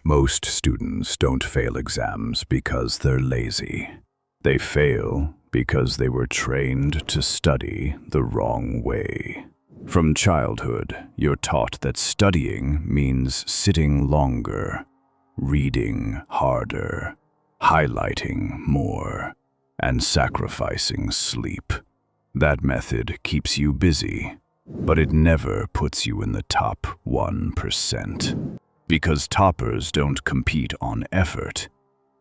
Most students don't fail exams because they're lazy. They fail because they were trained to study the wrong way. From childhood, you're taught that studying means sitting longer, reading harder, highlighting more, and sacrificing sleep. That method keeps you busy, but it never puts you in the top 1%. Because toppers don't compete on effort,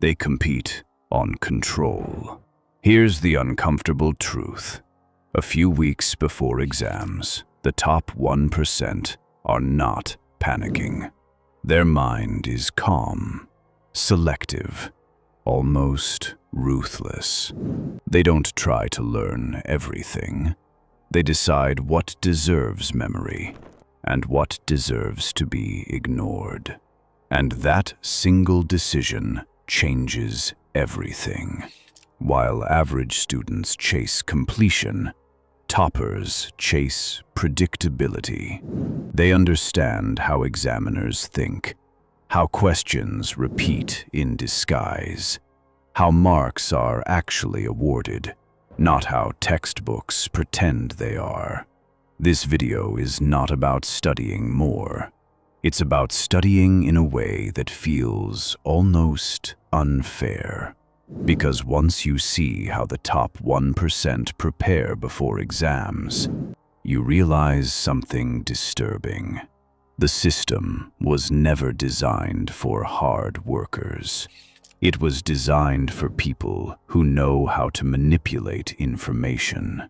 they compete on control. Here's the uncomfortable truth. A few weeks before exams, the top 1% are not panicking. Their mind is calm, selective, almost ruthless. They don't try to learn everything. They decide what deserves memory and what deserves to be ignored. And that single decision changes everything. While average students chase completion, toppers chase predictability. They understand how examiners think, how questions repeat in disguise, how marks are actually awarded, not how textbooks pretend they are. This video is not about studying more. It's about studying in a way that feels almost unfair. Because once you see how the top 1% prepare before exams, you realize something disturbing. The system was never designed for hard workers. It was designed for people who know how to manipulate information.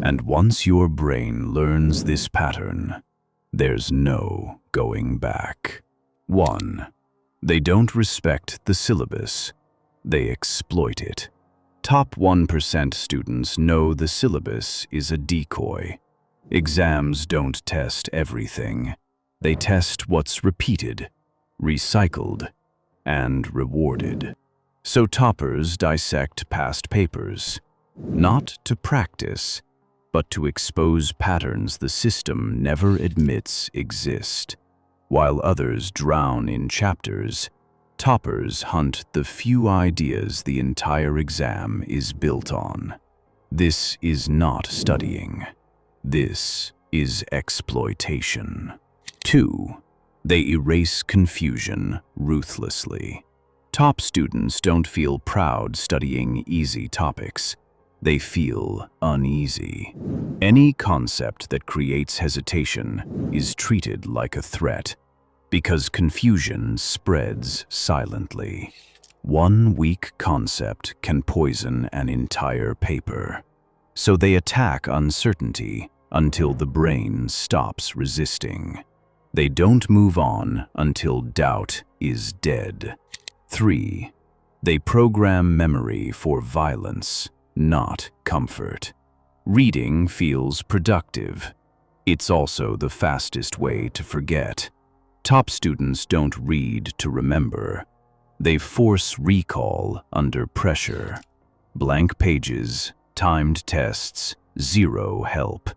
And once your brain learns this pattern, there's no going back. 1. They don't respect the syllabus. They exploit it. Top 1% students know the syllabus is a decoy. Exams don't test everything. They test what's repeated, recycled, and rewarded. So toppers dissect past papers, not to practice, but to expose patterns the system never admits exist. While others drown in chapters, toppers hunt the few ideas the entire exam is built on. This is not studying. This is exploitation. 2. They erase confusion ruthlessly. Top students don't feel proud studying easy topics. They feel uneasy. Any concept that creates hesitation is treated like a threat, because confusion spreads silently. One weak concept can poison an entire paper. So they attack uncertainty until the brain stops resisting. They don't move on until doubt is dead. 3. They program memory for violence, not comfort. Reading feels productive. It's also the fastest way to forget. Top students don't read to remember. They force recall under pressure. Blank pages, timed tests, zero help.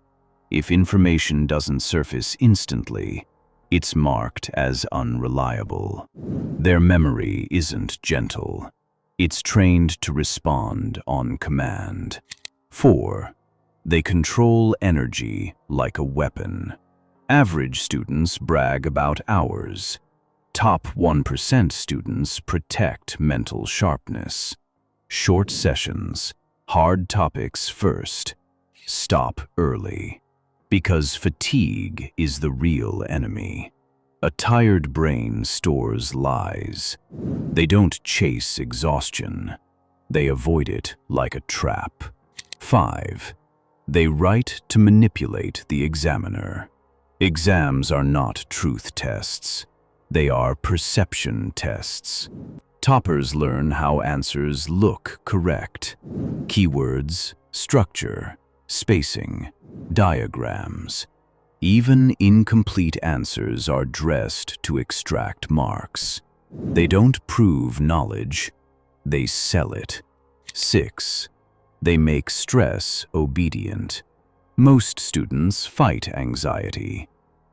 If information doesn't surface instantly, it's marked as unreliable. Their memory isn't gentle. It's trained to respond on command. 4. They control energy like a weapon. Average students brag about hours. Top 1% students protect mental sharpness. Short sessions, hard topics first. Stop early. Because fatigue is the real enemy. A tired brain stores lies. They don't chase exhaustion. They avoid it like a trap. 5. They write to manipulate the examiner. Exams are not truth tests. They are perception tests. Toppers learn how answers look correct. Keywords, structure, spacing, diagrams. Even incomplete answers are dressed to extract marks. They don't prove knowledge, they sell it. 6. They make stress obedient. Most students fight anxiety.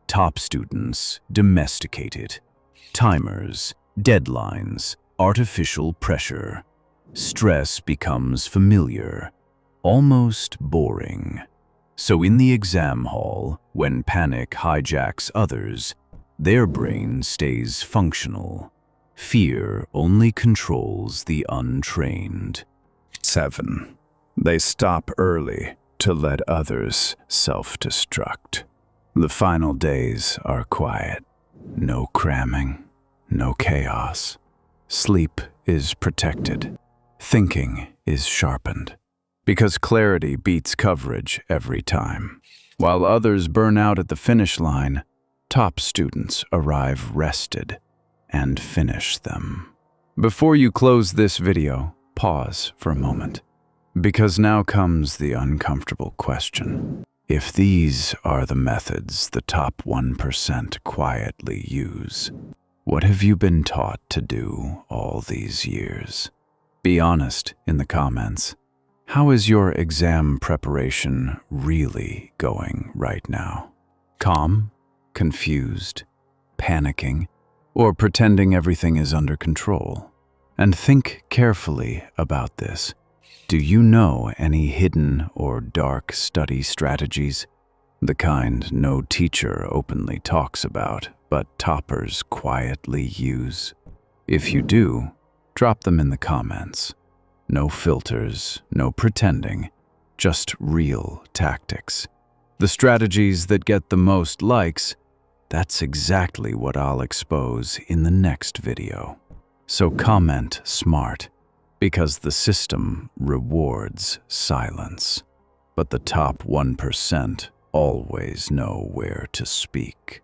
Top students domesticate it. Timers, Deadlines, artificial pressure. Stress becomes familiar, almost boring. So in the exam hall, when panic hijacks others, their brain stays functional. Fear only controls the untrained. 7. They stop early to let others self-destruct. The final days are quiet. No cramming, no chaos. Sleep is protected. Thinking is sharpened. Because clarity beats coverage every time. While others burn out at the finish line, top students arrive rested and finish them. Before you close this video, pause for a moment. Because now comes the uncomfortable question. If these are the methods the top 1% quietly use, what have you been taught to do all these years? Be honest in the comments. How is your exam preparation really going right now? Calm, confused, panicking, or pretending everything is under control? And think carefully about this. Do you know any hidden or dark study strategies? The kind no teacher openly talks about, but toppers quietly use? If you do, drop them in the comments. No filters, no pretending, just real tactics. The strategies that get the most likes, that's exactly what I'll expose in the next video. So comment smart, because the system rewards silence. But the top 1% always know where to speak.